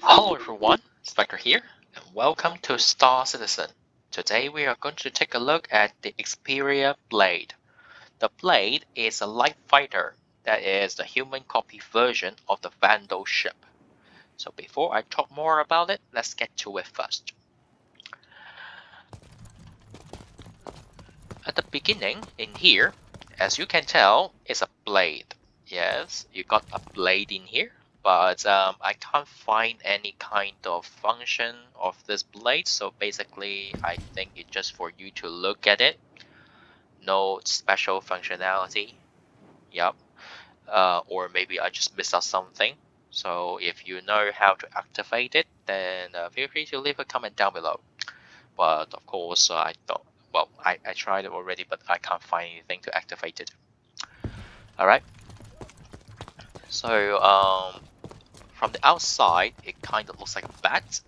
Hello everyone, Specter here, and welcome to Star Citizen. Today we are going to take a look at the Esperia Blade. The Blade is a light fighter that is the human copy version of the Vandal ship. So before I talk more about it, let's get to it first. At the beginning, in here, as you can tell, it's a blade. Yes, you got a blade in here, but I can't find any kind of function of this blade, so basically I think it's just for you to look at it. No special functionality. Yep. Or maybe I just missed out something. So if you know how to activate it, then feel free to leave a comment down below. But of course, I thought, well, I tried it already, but I can't find anything to activate it. Alright, so from the outside, it kind of looks like a bat,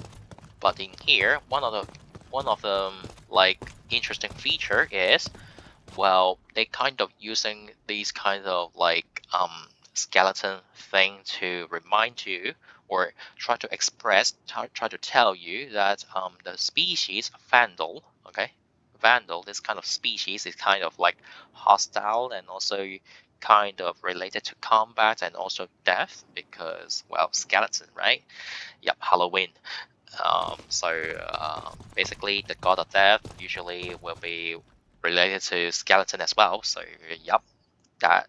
but in here, one of the like interesting feature is, well, they kind of using these kind of like skeleton thing to remind you or try to express, try to tell you that the species Vandal, okay, Vandal, this kind of species is kind of like hostile and also kind of related to combat and also death because, well, skeleton, right? Yep, Halloween. Basically, the god of death usually will be related to skeleton as well. So yep, that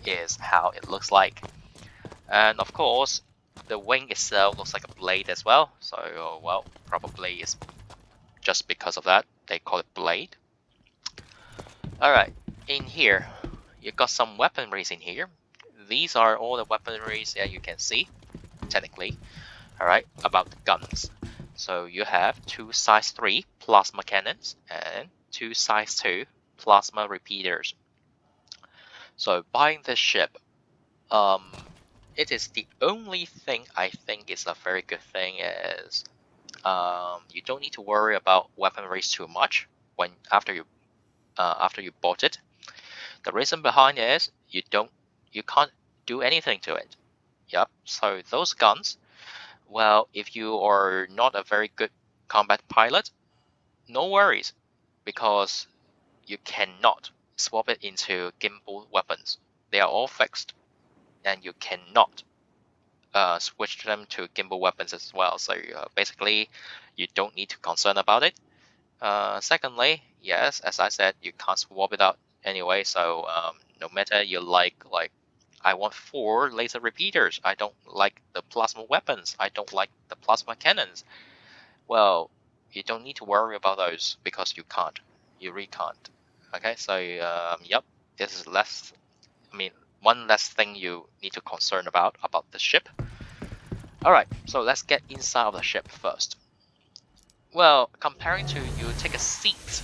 is how it looks like. And of course, the wing itself looks like a blade as well. So well, probably it's just because of that they call it blade. All right, in here you got some weaponries in here. These are all the weaponries that you can see technically. Alright, about the guns. So you have two size 3 plasma cannons and two size 2 plasma repeaters. So buying this ship, it is the only thing I think is a very good thing is you don't need to worry about weaponries too much when after you bought it. The reason behind it is you can't do anything to it. Yep. So those guns, well, if you are not a very good combat pilot, no worries, because you cannot swap it into gimbal weapons. They are all fixed, and you cannot switch them to gimbal weapons as well. So basically, you don't need to concern about it. Secondly, yes, as I said, you can't swap it out anyway. So no matter you like I want 4 laser repeaters. I don't like the plasma weapons. I don't like the plasma cannons. Well, you don't need to worry about those because you can't. You really can't. Okay, so yep, this is less. I mean, one less thing you need to concern about the ship. All right, so let's get inside of the ship first. Well, comparing to you take a seat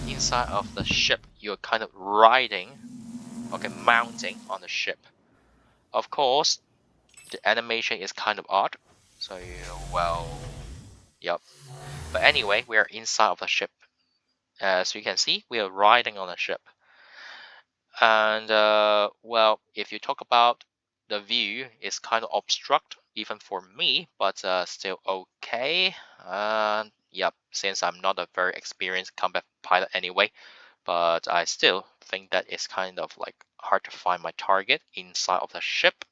inside of the ship, you're kind of riding, okay, mounting on the ship. Of course, the animation is kind of odd. So, well, yep. But anyway, we are inside of the ship. As you can see, we are riding on a ship. And, well, if you talk about the view, it's kind of obstruct, even for me, but still okay. Yep, since I'm not a very experienced combat pilot anyway, but I still think that it's kind of like hard to find my target inside of the ship,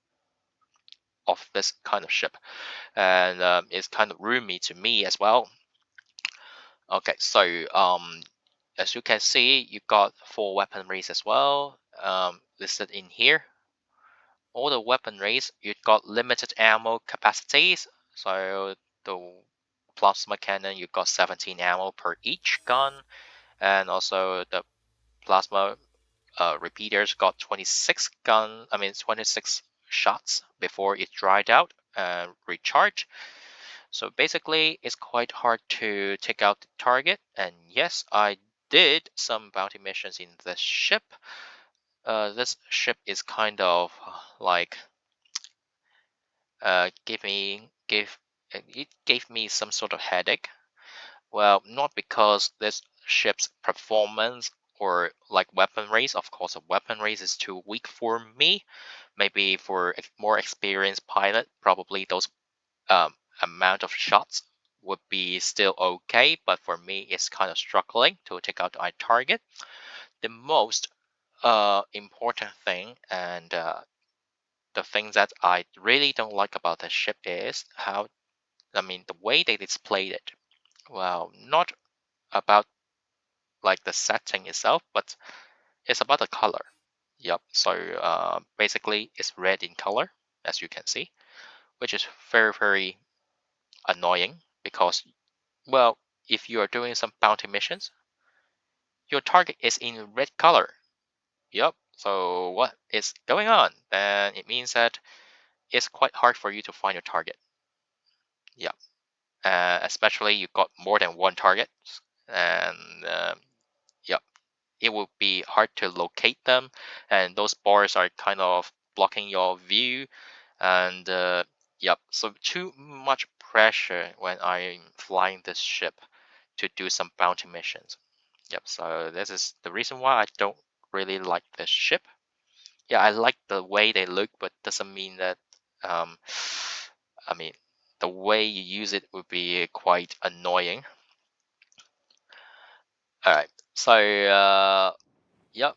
of this kind of ship, and it's kind of roomy to me as well. Okay, so as you can see, you got 4 weaponries as well, listed in here. All the weaponries, you got limited ammo capacities. So the plasma cannon, you got 17 ammo per each gun, and also the plasma repeaters got 26 shots before it dried out and recharge. So basically, it's quite hard to take out the target. And yes, I did some bounty missions in this ship. This ship is kind of like gave me gave it gave me some sort of headache. Well, not because this ship's performance or like weapon race. Of course, a weapon race is too weak for me. Maybe for a more experienced pilot, probably those amount of shots would be still okay, but for me, it's kind of struggling to take out my target. The most important thing and the thing that I really don't like about the ship is how, I mean, the way they displayed it. Well, not about like the setting itself, but it's about the color. Yep. So basically, it's red in color, as you can see, which is very, very annoying because, well, if you are doing some bounty missions, your target is in red color. Yep. So what is going on? Then it means that it's quite hard for you to find your target. Yep. Especially you got more than one target, and yep, it will be hard to locate them, and those bars are kind of blocking your view, and yep, so too much pressure when I'm flying this ship to do some bounty missions. Yep, so this is the reason why I don't really like this ship. Yeah, I like the way they look, but doesn't mean that um I mean the way you use it would be quite annoying. All right, so yep,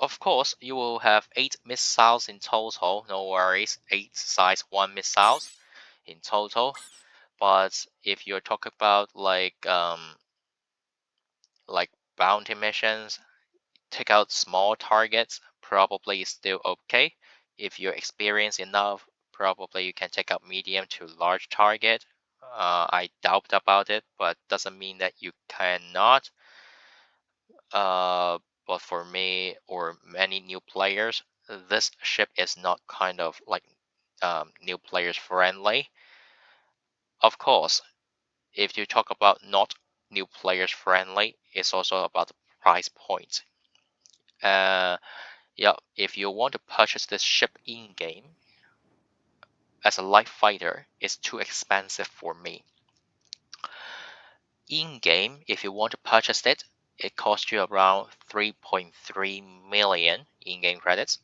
of course you will have 8 missiles in total. No worries, 8 size 1 missiles in total. But if you're talking about like bounty missions, take out small targets, probably still okay. If you're experienced enough, probably you can take out medium to large target. I doubt about it, but doesn't mean that you cannot. Uh, but for me or many new players, this ship is not kind of like new players friendly. Of course, if you talk about not new players friendly, it's also about the price point. Uh, yeah, if you want to purchase this ship in game as a light fighter, it's too expensive for me. In game, if you want to purchase it, it costs you around 3.3 million in game credits.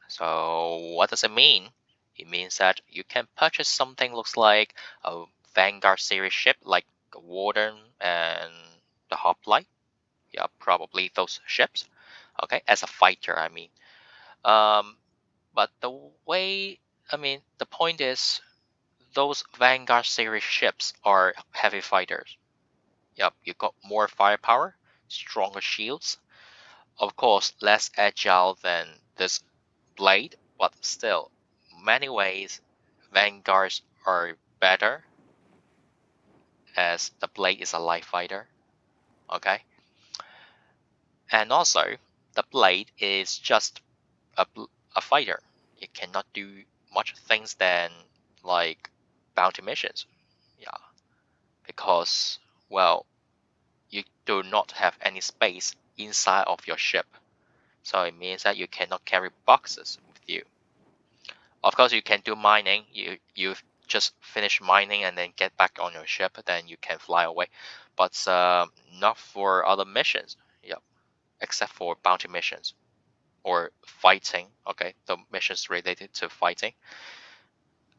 So what does it mean? It means that you can purchase something looks like a Vanguard series ship like the Warden and the Hoplite. Yeah, probably those ships. Okay, as a fighter, I mean. Um, but the way, I mean, the point is those Vanguard series ships are heavy fighters. Yep, you got more firepower, stronger shields, of course less agile than this Blade, but still, many ways Vanguards are better as the Blade is a light fighter. Okay, and also the Blade is just a, a fighter. It cannot do much things than like bounty missions. Yeah, because well, you do not have any space inside of your ship, so it means that you cannot carry boxes with you. Of course, you can do mining. You just finish mining and then get back on your ship, then you can fly away. But not for other missions. Yep, except for bounty missions or fighting. Okay, the missions related to fighting.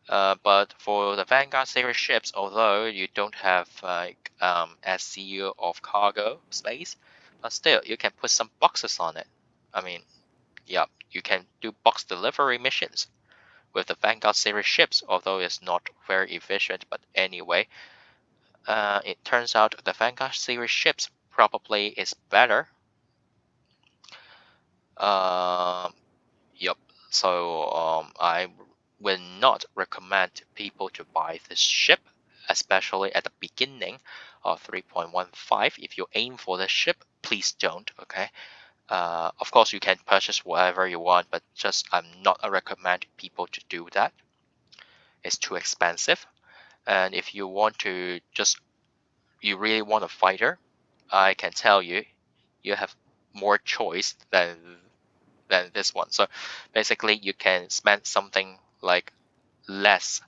But for the Vanguard series ships, although you don't have like SCU of cargo space, but still you can put some boxes on it. I mean, yeah, you can do box delivery missions with the Vanguard series ships, although it's not very efficient. But anyway, it turns out the Vanguard series ships probably is better. Um, yep. So I will not recommend people to buy this ship, especially at the beginning of 3.15. If you aim for the ship, please don't. Okay. Of course, you can purchase whatever you want, but just I'm not recommend people to do that. It's too expensive. And if you want to just you really want a fighter, I can tell you, you have more choice than this one. So basically, you can spend something like less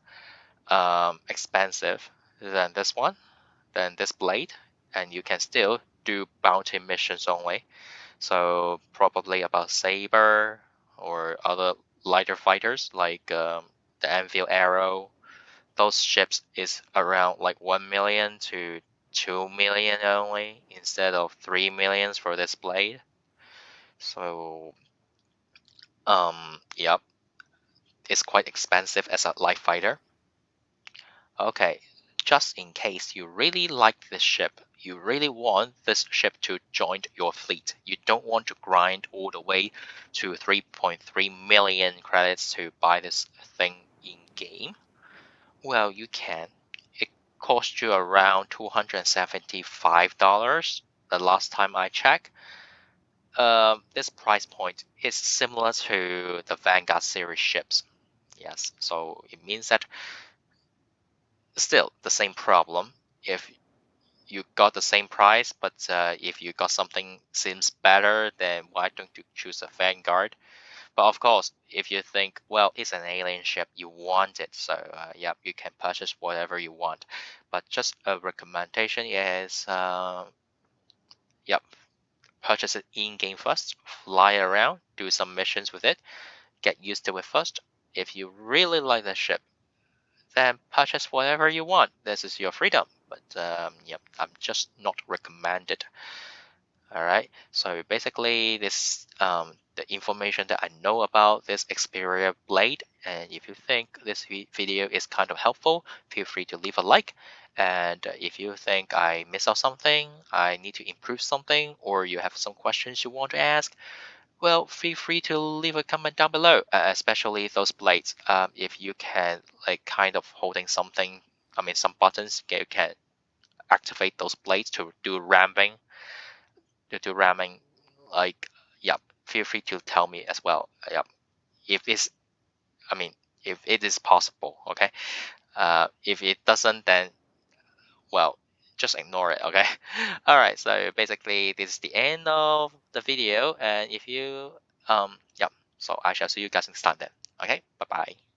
expensive than this one, than this blade, and you can still do bounty missions only. So probably about saber or other lighter fighters like the Anvil Arrow, those ships is around like 1 million to 2 million only instead of 3 millions for this blade. So yep, it's quite expensive as a light fighter. Okay, just in case you really like this ship, you really want this ship to join your fleet, you don't want to grind all the way to 3.3 million credits to buy this thing in game. Well, you can. It costs you around $275 the last time I checked. This price point is similar to the Vanguard series ships. Yes, so it means that still the same problem. If you got the same price, but if you got something seems better, then why don't you choose a Vanguard? But of course, if you think, well, it's an alien ship, you want it, so yeah, you can purchase whatever you want. But just a recommendation is, yep, purchase it in game first, fly around, do some missions with it, get used to it first. If you really like the ship, then purchase whatever you want. This is your freedom. But yep, I'm just not recommended. All right. So basically, this the information that I know about this Xperia Blade. And if you think this video is kind of helpful, feel free to leave a like. And if you think I miss out something, I need to improve something, or you have some questions you want to ask, well, feel free to leave a comment down below, especially those blades. If you can, like, kind of holding something, I mean, some buttons, you can activate those blades to do ramming, like, yep, feel free to tell me as well. Yep, if it's, I mean, if it is possible, okay? If it doesn't, then, well, just ignore it, okay? All right, so basically this is the end of the video, and if you yep, so I shall see you guys next time then. Okay, bye bye.